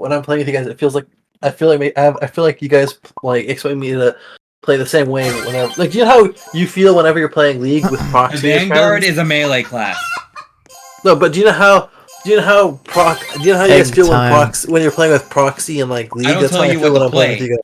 when I'm playing with you guys, it feels like I feel like you guys like expect me to play the same way whenever. Like, you know how you feel whenever you're playing League with proxy? Vanguard is a melee class. No, but do you know how you guys feel when you're playing with proxy and like League? I don't That's tell how you I feel what when to I'm playing play. with you guys.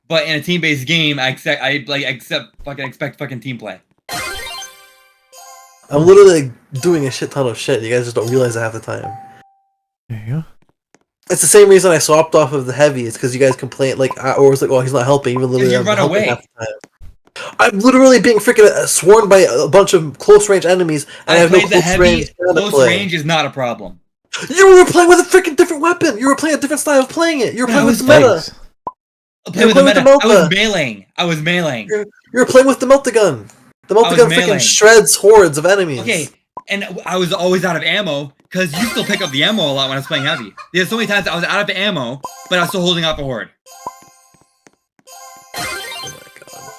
But in a team-based game, I expect fucking team play. I'm literally like, doing a shit ton of shit. You guys just don't realize it half the time. There you go. It's the same reason I swapped off of the heavy. It's because you guys complain like, or was like, oh, he's not helping. Even literally, you I'm run helping away. half the time. I'm literally being freaking sworn by a bunch of close range enemies, and I have no close range. Close range is not a problem. You were playing with a freaking different weapon. You were playing a different style of playing it. You were playing with the meta. I was meleeing. I was meleeing. You were playing with the multi-gun. The multi-gun freaking shreds hordes of enemies. Okay, and I was always out of ammo, because you still pick up the ammo a lot when I was playing heavy. There's so many times I was out of ammo, but I was still holding off a horde. Oh my god.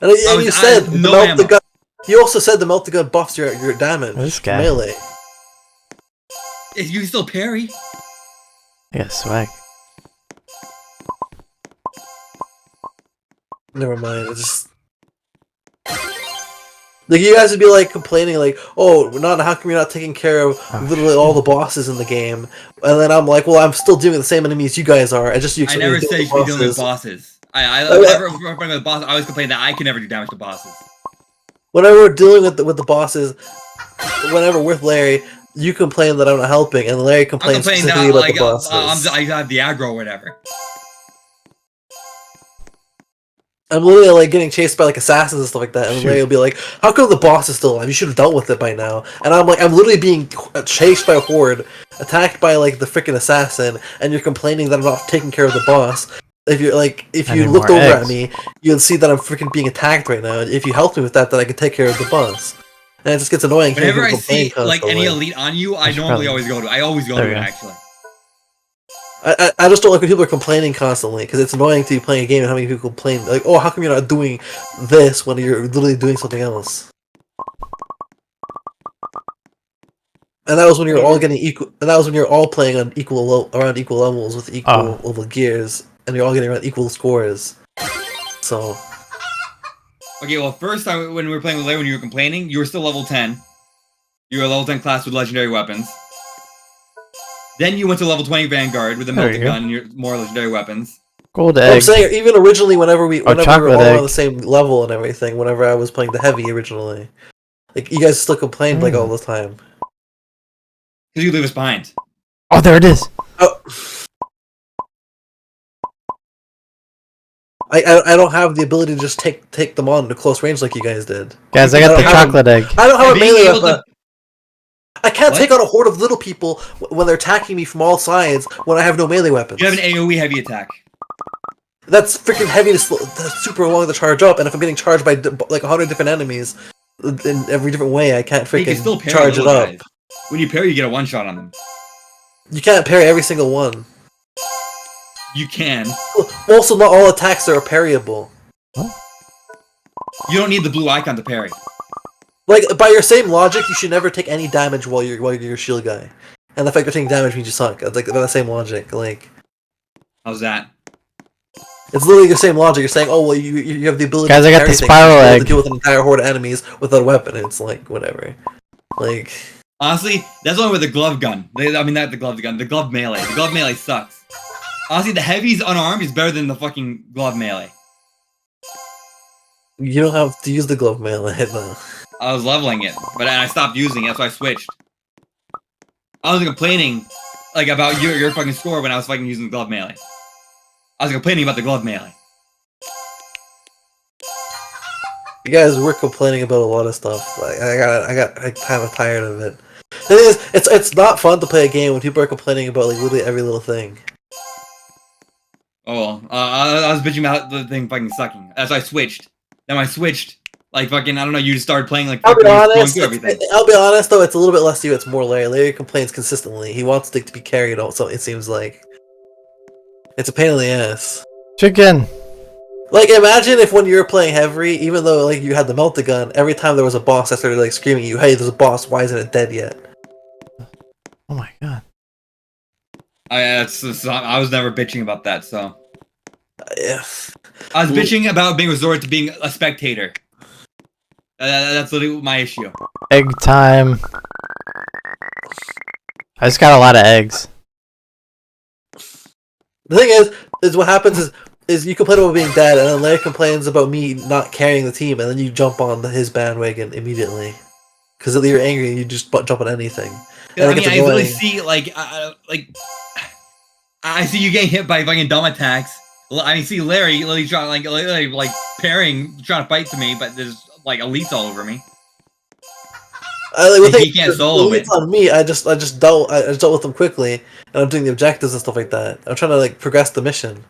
And you said the multi-gun. You also said the multi-gun buffs your damage. This guy. Melee. If you can still parry. Yeah, swag. Never mind. It's just like you guys would be like complaining, like, "Oh, how come you're not taking care of literally all the bosses in the game?" And then I'm like, "Well, I'm still doing the same enemies you guys are. I never said you should be dealing with bosses. I always complain that I can never do damage to bosses. Whenever we're dealing with the bosses, whenever with Larry, you complain that I'm not helping, and Larry complains specifically about the bosses. I have the aggro or whatever. I'm literally like getting chased by like assassins and stuff like that, and Larry will be like, "How come the boss is still alive? You should have dealt with it by now." And I'm like, I'm literally being chased by a horde, attacked by like the freaking assassin, and you're complaining that I'm not taking care of the boss. If you looked over at me, you'd see that I'm freaking being attacked right now. If you helped me with that, then I could take care of the boss. And it just gets annoying. Whenever I see like any elite on you, I normally always go to. I always go to it actually. I just don't like when people are complaining constantly, because it's annoying to be playing a game and having people complain like, "Oh, how come you're not doing this when you're literally doing something else?" And that was when you're all getting equal. And that was when you're all playing on around equal levels with equal level gears, and you're all getting around equal scores. So. Okay, well, first time when we were playing with Larry, when you were complaining, you were still level 10. You were a level 10 class with legendary weapons. Then you went to level 20 Vanguard with a melted gun and your more legendary weapons. Gold egg. I'm saying, even originally, whenever we were all on the same level and everything, whenever I was playing the heavy originally, like, you guys still complained like all the time. Because you leave us behind. Oh, there it is. Oh. I don't have the ability to just take them on to close range like you guys did. Guys, I got the chocolate egg. I don't have a melee weapon. I can't take on a horde of little people when they're attacking me from all sides when I have no melee weapons. You have an AoE heavy attack. That's freaking heavy that's super long to charge up, and if I'm getting charged by like 100 different enemies in every different way, I can't freaking charge it up. Guys. When you parry, you get a one-shot on them. You can't parry every single one. You can. Also, not all attacks are parryable. Huh? You don't need the blue icon to parry. Like, by your same logic, you should never take any damage while you're a shield guy. And the fact you're taking damage means you suck. Like, by the same logic, like... How's that? It's literally the same logic. You're saying, oh, well, you have the ability to carry the spiral egg. to deal with an entire horde of enemies without a weapon. It's like, whatever. Like... Honestly, that's only with the glove gun. Not the glove gun, the glove melee. The glove melee sucks. Honestly, the heavy's unarmed is better than the fucking glove melee. You don't have to use the glove melee, though. I was leveling it, but I stopped using it, so I switched. I was complaining, like, about your fucking score when I was fucking using the glove melee. I was complaining about the glove melee. You guys were complaining about a lot of stuff. Like, I got kind of tired of it. The thing is, it's not fun to play a game when people are complaining about like literally every little thing. Oh well, I was bitching about the thing fucking sucking. As I switched. Then when I switched, like fucking, I don't know, you just started playing like fucking going through everything. I'll be honest though, it's a little bit less you, it's more Larry. Larry complains consistently. He wants to be carried also, it seems like. It's a pain in the ass. Chicken! Like, imagine if when you were playing Heavy, even though like you had the melta gun, every time there was a boss, I started like screaming at you, "Hey, there's a boss, why isn't it dead yet?" Oh my god. I was never bitching about that, so. Yeah. I was bitching about being resorted to being a spectator. That's literally my issue. Egg time. I just got a lot of eggs. The thing is what happens is you complain about being dead, and then Larry complains about me not carrying the team, and then you jump on his bandwagon immediately. Because you're angry and you just jump on anything. And I mean, I literally see, like, I see you getting hit by fucking dumb attacks. I mean, see Larry literally trying, like parrying, trying to fight to me, but there's, like, elites all over me. He can't solo it. It's on me. I just dealt with them quickly, and I'm doing the objectives and stuff like that. I'm trying to like progress the mission.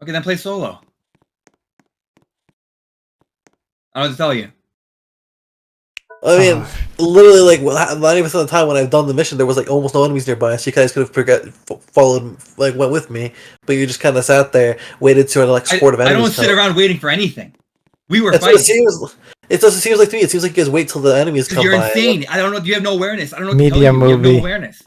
Okay, then play solo. I don't know what to tell you. I mean, literally, like 90% of the time when I've done the mission, there was like almost no enemies nearby, so you guys could have followed, like went with me, but you just kind of sat there, waited to an horde of enemies. I don't sit around waiting for anything. We were fighting. It seems like to me. It seems like you guys wait till the enemies come by. You're insane. I don't know. You have no awareness. I don't know. Media movie. You have no awareness.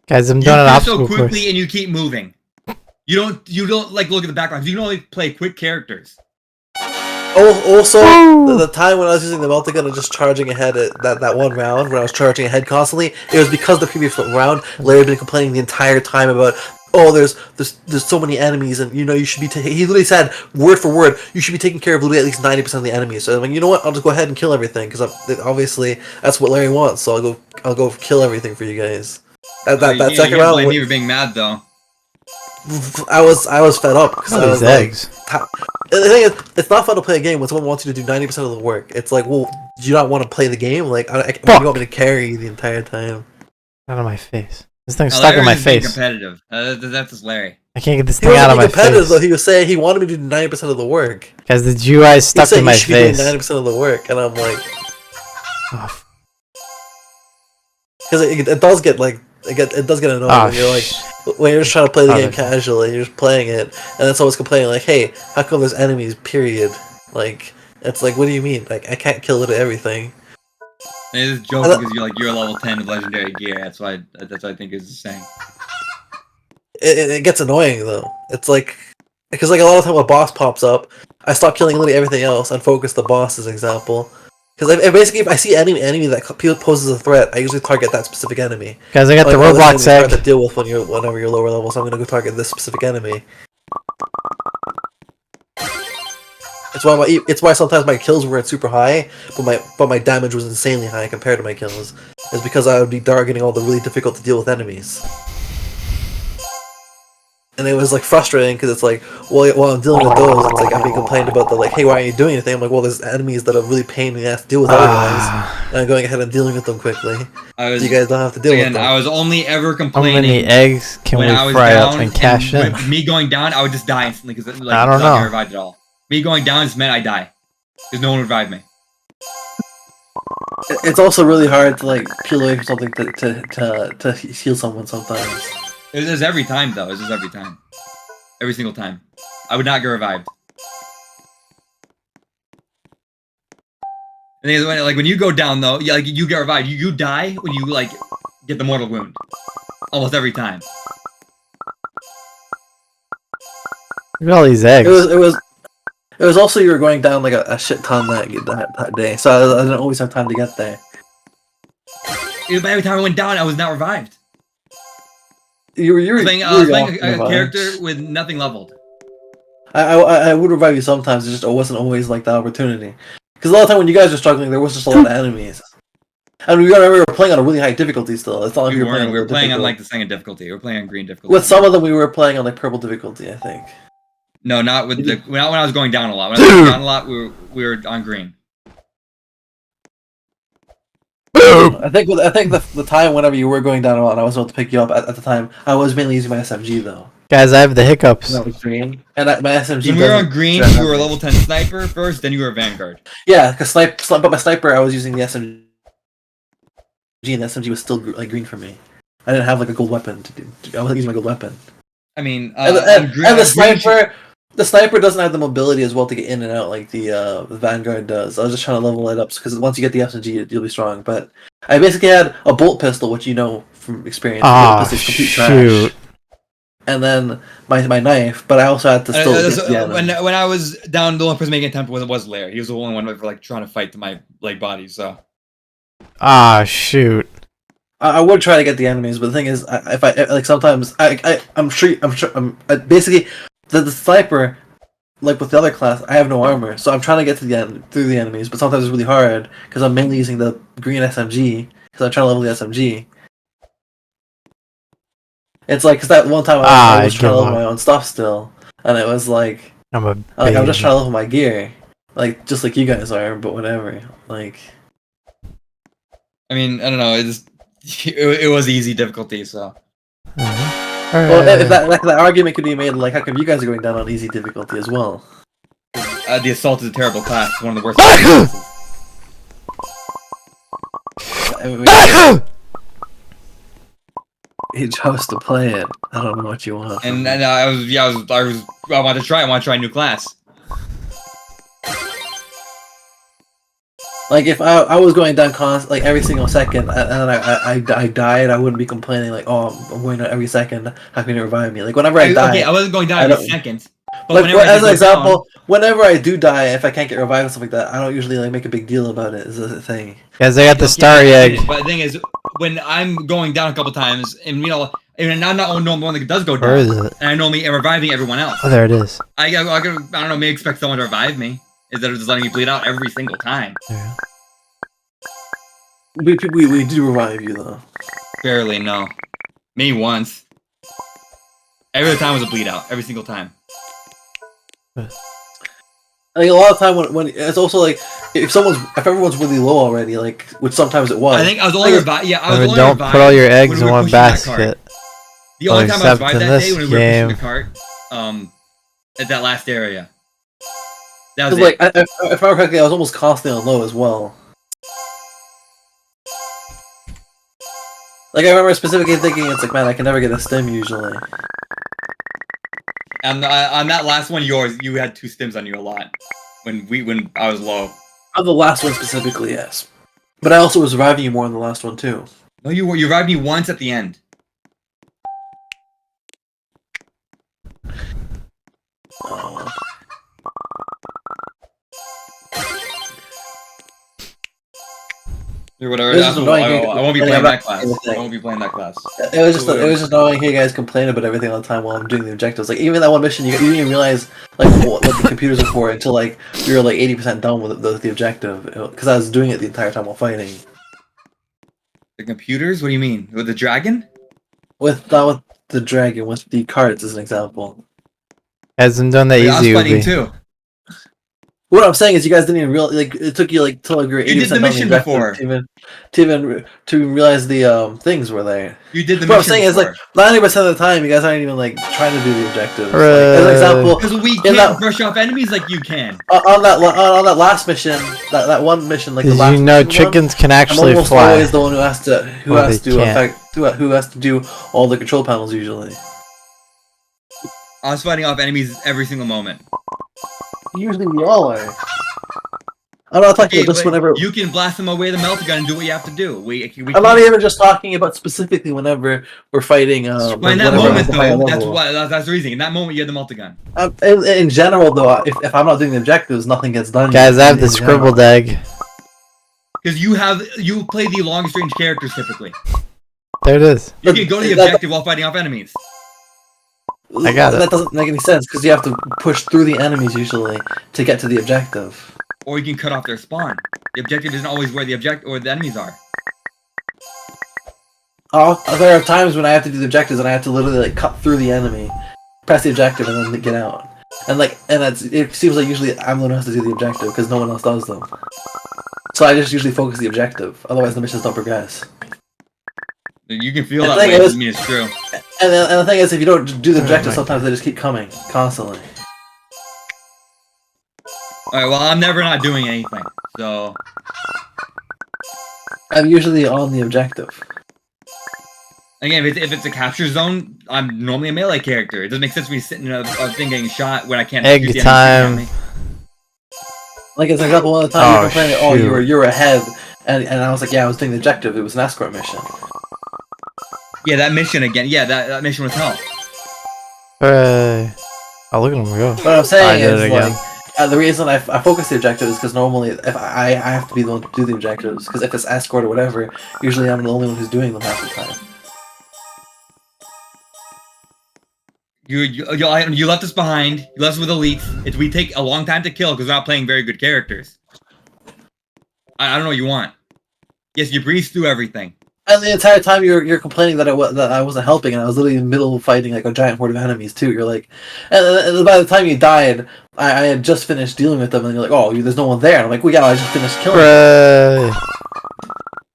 Guys, I'm done an obstacle so quickly course. And you keep moving. You don't like look at the background. You can only play quick characters. Oh, also the time when I was using the multi-gun and just charging ahead at that one round when I was charging ahead constantly, it was because the previous round Larry had been complaining the entire time about, oh, there's so many enemies, and you should be. He literally said word for word, you should be taking care of literally at least 90% of the enemies. So I'm like, you know what? I'll just go ahead and kill everything because obviously that's what Larry wants. So I'll go kill everything for you guys. That second round, blame me for being mad though. I was fed up because I was eggs. The thing is, it's not fun to play a game when someone wants you to do 90% of the work. It's like, well, do you not want to play the game? Like, you want me to carry the entire time? Out of my face. This thing's stuck in my face. Competitive. That's just Larry. I can't get this thing out of my face. Though. He was saying he wanted me to do 90% of the work. Guys, the GUI is stuck in my face. 90% of the work, and I'm like, because it does get like it does get annoying when you're like. When you're just trying to play the game casually, you're just playing it, and then someone's complaining like, "Hey, how come there's enemies?" Period. Like, it's like, what do you mean? Like, I can't kill it at everything. It's just joking because you're level 10 of legendary gear. That's what I think is saying. It gets annoying though. It's like because like a lot of time when a boss pops up, I stop killing literally everything else and focus the boss as example. Because basically, if I see any enemy that poses a threat, I usually target that specific enemy. Guys, I got the Roblox egg. To deal with whenever you're lower level, so I'm gonna go target this specific enemy. It's why sometimes my kills weren't super high, but my damage was insanely high compared to my kills. It's because I would be targeting all the really difficult to deal with enemies. And it was like frustrating because it's like, well, while I'm dealing with those, it's like I'm being complained about the like, hey, why aren't you doing anything? I'm like, well, there's enemies that are really pain in the ass to deal with otherwise, and I'm going ahead and dealing with them quickly. You guys don't have to deal with them. I was only ever complaining. How many eggs can we fry up and cash in? Me going down, I would just die instantly because like, I don't know. Not revived at all. Me going down just meant I die because no one revived me. It's also really hard to like peel away from something to heal someone sometimes. It is every time though. It's just every time, every single time. I would not get revived. And the other like when you go down though, you get revived. You die when you like get the mortal wound. Almost every time. Look at all these eggs. It was also you were going down like a shit ton that day, so I didn't always have time to get there. Every time I went down, I was not revived. I was playing a character with nothing leveled. I would revive you sometimes. It wasn't always like the opportunity. Because a lot of time when you guys were struggling, there was just a lot of enemies. And we were playing on a really high difficulty still. It's not like we were playing on like the second difficulty. We were playing on green difficulty. With some of them, we were playing on like purple difficulty, I think. No, not with not when I was going down a lot. When I was going down a lot, we were on green. I think the time whenever you were going down a lot, and I was able to pick you up at the time. I was mainly using my SMG though. Guys, I have the hiccups. That was green, and my SMG. When we were on green, you were a level 10 sniper first, then you were a vanguard. Yeah, because but my sniper, I was using the SMG, and the SMG was still like green for me. I didn't have like a gold weapon to do. I wasn't using my gold weapon. I mean, and the sniper The sniper doesn't have the mobility as well to get in and out like the Vanguard does. I was just trying to level it up because once you get the SMG, you'll be strong. But I basically had a bolt pistol, which you know from experience, bolt pistol's complete trash. And then my knife, but I also had to still. When I was down, the only person making an attempt was Larry. He was the only one like trying to fight to my body. So. Shoot. I would try to get the enemies, but the thing is, if I like sometimes I'm sure basically the sniper, like with the other class, I have no armor, so I'm trying to get to the end through the enemies, but sometimes it's really hard because I'm mainly using the green SMG because I'm trying to level the SMG. It's like because that one time I was trying to level my own stuff still, and it was like I'm just trying to level my gear, like just like you guys are, but whatever. Like, I mean, I don't know. It was easy difficulty, so. Well, if that argument could be made, like, how come you guys are going down on easy difficulty as well? The assault is a terrible class. It's one of the worst classes. He chose to play it. I don't know what you want. And I wanted to try. I want to try a new class. Like if I was going down like every single second, and then I died, I wouldn't be complaining like, oh, I'm going down every second. How can you revive me? Like whenever I die, okay, I wasn't going down every second. But like as an example, whenever I do die, if I can't get revived and stuff like that, I don't usually like make a big deal about it. Is the thing? Because they got the starry egg. But the thing is, when I'm going down a couple times, and you know, and I'm not the only one that does go down, where is it? And I normally am reviving everyone else. Oh, there it is. I don't know, maybe expect someone to revive me instead of just letting me bleed out every single time. Yeah. We do revive you though. Barely, no. Maybe once. Every time was a bleed out. Every single time. I think a lot of time when it's also like if everyone's really low already, like which sometimes it was. I think I was only revived. Yeah, I was only don't revived. Put all your eggs in one basket. The only time I was revived that day when we were pushing the cart, at that last area. That was like if I remember correctly, I was almost constantly on low as well. Like I remember specifically thinking, it's like, man, I can never get a stim usually. And on that last one, you had 2 stims on you a lot when I was low. On the last one specifically, yes. But I also was reviving you more on the last one too. No, you revived me once at the end. Or whatever. I won't be playing that class. I won't be playing that class. It was just annoying hearing you guys complain about everything all the time while I'm doing the objectives. Like even that one mission, you didn't even realize like what the computers are for until like we were like 80% done with the objective because I was doing it the entire time while fighting. The computers? What do you mean? With the dragon? Not with the dragon, with the cards as an example. Hasn't done that easy. I was fighting too. What I'm saying is, you guys didn't even realize. Like, it took you like till like you were 80% You did the mission before to realize the things were there. You did the what mission. What I'm saying before. is, like 90% of the time, you guys aren't even like trying to do the objectives. Like, as an example, because we can't brush off enemies like you can. On that last mission, that one mission, like the last. You know, chickens can actually I'm almost fly. always the one who has to do all the control panels usually. I was fighting off enemies every single moment. Usually we all are. I'm not talking about just whenever you can blast them away the melter gun and do what you have to do. I'm not even just talking about specifically whenever we're fighting. When that moment though, that's the reason. In that moment, you had the melter gun. In general, though, if I'm not doing the objectives, nothing gets done. Guys, I have the scribbled egg. Because you play the longest range characters typically. There it is. You can go to the objective while fighting off enemies. I got it. That doesn't make any sense because you have to push through the enemies usually to get to the objective. Or you can cut off their spawn. The objective isn't always where the enemies are. There are times when I have to do the objectives and I have to literally like cut through the enemy, press the objective, and then get out. It seems like usually I'm the one who has to do the objective because no one else does them. So I just usually focus the objective. Otherwise, the missions don't progress. You can feel that way. It doesn't mean it's true. And the thing is, if you don't do the objective, sometimes they just keep coming constantly. Alright, well, I'm never not doing anything, so... I'm usually on the objective. Again, if it's a capture zone, I'm normally a melee character. It doesn't make sense for me sitting in a thing getting shot when I can't. Egg shoot the time. enemy. Like as an example, one of the time you were complaining, oh, shoot. you were ahead, and I was like, yeah, I was doing the objective. It was an escort mission. Yeah, that mission again. Yeah, that mission was hell. Hooray. Oh, look at him go. What I'm saying I did is, it again. like, the reason I focus the objective is because normally if I have to be the one to do the objectives, because if it's escort or whatever, usually I'm the only one who's doing them half the time. You left us behind. You left us with elites. We take a long time to kill because we're not playing very good characters. I don't know what you want. Yes, you breeze through everything. And the entire time you're complaining that I wasn't helping, and I was literally in the middle of fighting like a giant horde of enemies too. You're like, and by the time you died, I had just finished dealing with them, and you're like, oh, there's no one there. And I'm like, well, yeah, I just finished killing them.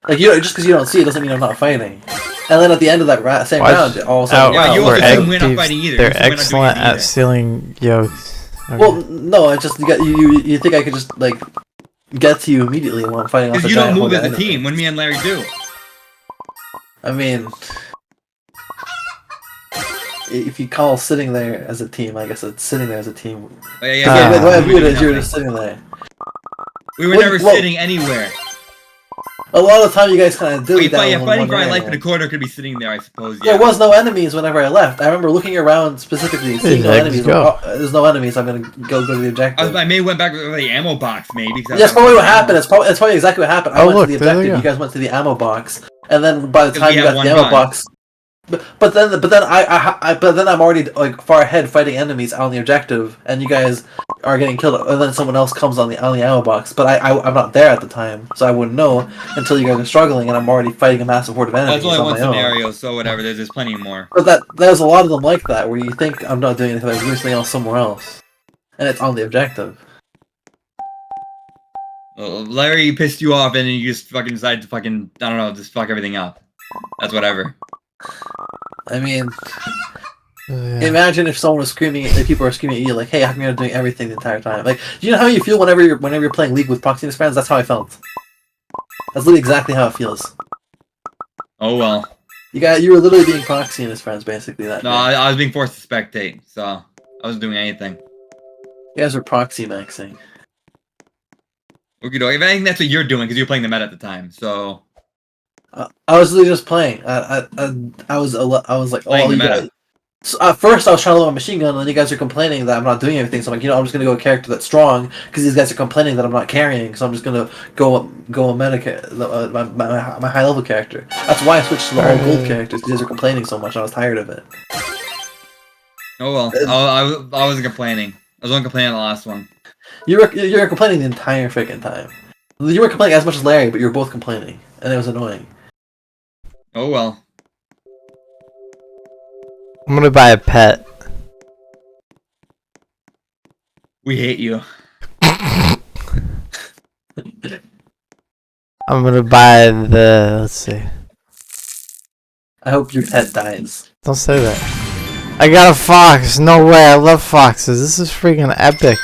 Like just because you don't see it doesn't mean I'm not fighting. And then at the end of that same round, all of a sudden, yeah, you we're also win on fighting either. They're excellent at stealing yokes. Okay. Well, no, I just you think I could just like get to you immediately while I'm fighting off a because you giant don't move horde as of a team enemies. when me and Larry do. I mean, if you call sitting there as a team, I guess it's sitting there as a team. Oh, The way I view it is you're just sitting there. We were never sitting anywhere. A lot of the time, you guys kind of do that. Yeah, fighting for my life in a corridor could be sitting there, I suppose. Yeah. There was no enemies whenever I left. I remember looking around specifically, seeing no enemies. There's no enemies. I'm gonna go to the objective. I may have went back to the ammo box, maybe. Yeah, that's probably what happened. It's probably exactly what happened. I went to the objective. You guys went to the ammo box, and then by the time you got to the ammo box, but then I'm already like far ahead fighting enemies on the objective, and you guys are getting killed, and then someone else comes on the ammo box. But I'm not there at the time, so I wouldn't know until you guys are struggling, and I'm already fighting a massive horde of enemies. That's only one scenario, own. so whatever. There's plenty more. But there's a lot of them like that, where you think I'm not doing anything, I'm doing something else somewhere else, and it's on the objective. Well, Larry pissed you off, and then you just fucking decided to I don't know, just fuck everything up. That's whatever. I mean, imagine if someone was screaming, if people are screaming at you like, "Hey, how come you're not doing everything the entire time?" Like, do you know how you feel whenever you're playing League with Proximate friends? That's how I felt. That's literally exactly how it feels. Oh well. You were literally being proxy and his friends basically that. No, I was being forced to spectate, so I wasn't doing anything. You guys were proxy maxing. Okay, if anything, that's what you're doing because you're playing the meta at the time. So. I was literally just playing. I was like, playing oh, you guys. So at first, I was trying to load my machine gun, and then you guys are complaining that I'm not doing anything. So I'm like, I'm just gonna go a character that's strong because these guys are complaining that I'm not carrying. So I'm just gonna go a my high level character. That's why I switched to the all gold characters. You guys are complaining so much. I was tired of it. Oh well, I wasn't complaining. I was only complaining on the last one. You were complaining the entire freaking time. You were complaining as much as Larry, but you were both complaining, and it was annoying. Oh well. I'm gonna buy a pet. We hate you. I'm gonna buy the. Let's see. I hope your pet dies. Don't say that. I got a fox. No way. I love foxes. This is freaking epic.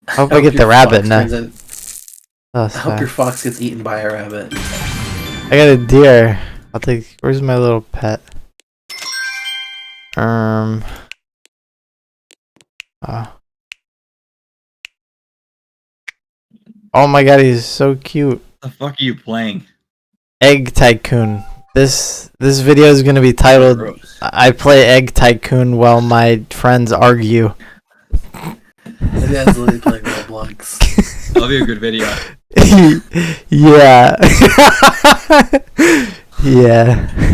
I hope I get the rabbit next. I hope your fox gets eaten by a rabbit. I got a deer. I'll take. Where's my little pet? Oh. Oh my god, he's so cute. What the fuck are you playing? Egg Tycoon. This video is gonna be titled "I play Egg Tycoon while my friends argue." Maybe I was literally playing Roblox. That'll be a good video. Yeah. Yeah.